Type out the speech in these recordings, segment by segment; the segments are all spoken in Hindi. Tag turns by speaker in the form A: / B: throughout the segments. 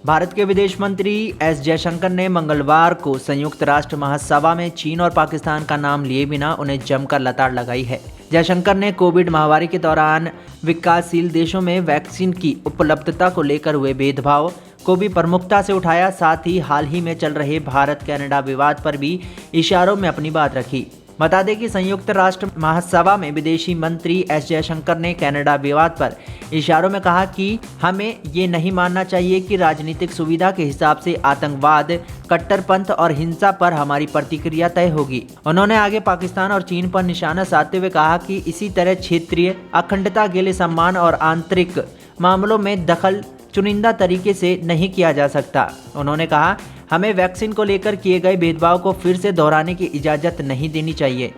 A: भारत के विदेश मंत्री एस जयशंकर ने मंगलवार को संयुक्त राष्ट्र महासभा में चीन और पाकिस्तान का नाम लिए बिना उन्हें जमकर लताड़ लगाई है। जयशंकर ने कोविड महामारी के दौरान विकासशील देशों में वैक्सीन की उपलब्धता को लेकर हुए भेदभाव को भी प्रमुखता से उठाया। साथ ही हाल ही में चल रहे भारत कनाडा विवाद पर भी इशारों में अपनी बात रखी। बता दें कि संयुक्त राष्ट्र महासभा में विदेशी मंत्री एस जयशंकर ने कनाडा विवाद पर इशारों में कहा कि हमें ये नहीं मानना चाहिए कि राजनीतिक सुविधा के हिसाब से आतंकवाद, कट्टरपंथ और हिंसा पर हमारी प्रतिक्रिया तय होगी। उन्होंने आगे पाकिस्तान और चीन पर निशाना साधते हुए कहा कि इसी तरह क्षेत्रीय अखंडता के लिए सम्मान और आंतरिक मामलों में दखल चुनिंदा तरीके से नहीं किया जा सकता। उन्होंने कहा, हमें वैक्सीन को लेकर किए गए भेदभाव को फिर से दोहराने की इजाज़त नहीं देनी चाहिए।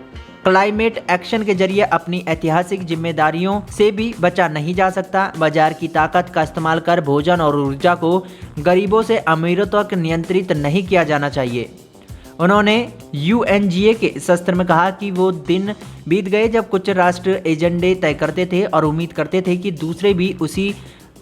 A: क्लाइमेट एक्शन के जरिए अपनी ऐतिहासिक जिम्मेदारियों से भी बचा नहीं जा सकता। बाजार की ताकत का इस्तेमाल कर भोजन और ऊर्जा को गरीबों से अमीरों तक नियंत्रित नहीं किया जाना चाहिए। उन्होंने UNGA के सत्र में कहा कि वो दिन बीत गए जब कुछ राष्ट्र एजेंडे तय करते थे और उम्मीद करते थे कि दूसरे भी उसी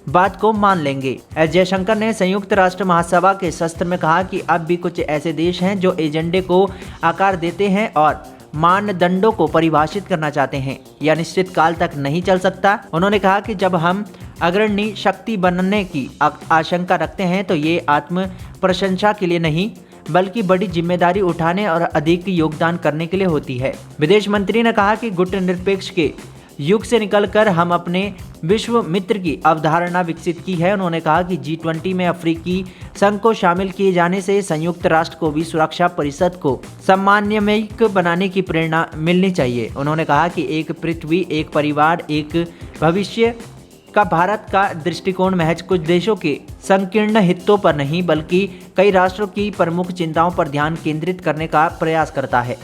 A: बात को मान लेंगे। एस जयशंकर ने संयुक्त राष्ट्र महासभा के सत्र में कहा कि अब भी कुछ ऐसे देश हैं जो एजेंडे को आकार देते हैं और मानदंडों को परिभाषित करना चाहते हैं। यह निश्चित काल तक नहीं चल सकता। उन्होंने कहा कि जब हम अग्रणी शक्ति बनने की आशंका रखते हैं तो ये आत्म प्रशंसा के लिए नहीं बल्कि बड़ी जिम्मेदारी उठाने और अधिक योगदान करने के लिए होती है। विदेश मंत्री ने कहा कि गुटनिरपेक्ष के युग से निकलकर हम अपने विश्व मित्र की अवधारणा विकसित की है। उन्होंने कहा कि G20 में अफ्रीकी संघ को शामिल किए जाने से संयुक्त राष्ट्र को भी सुरक्षा परिषद को सम्मानजनक बनाने की प्रेरणा मिलनी चाहिए। उन्होंने कहा कि एक पृथ्वी, एक परिवार, एक भविष्य का भारत का दृष्टिकोण महज कुछ देशों के संकीर्ण हितों पर नहीं बल्कि कई राष्ट्रों की प्रमुख चिंताओं पर ध्यान केंद्रित करने का प्रयास करता है।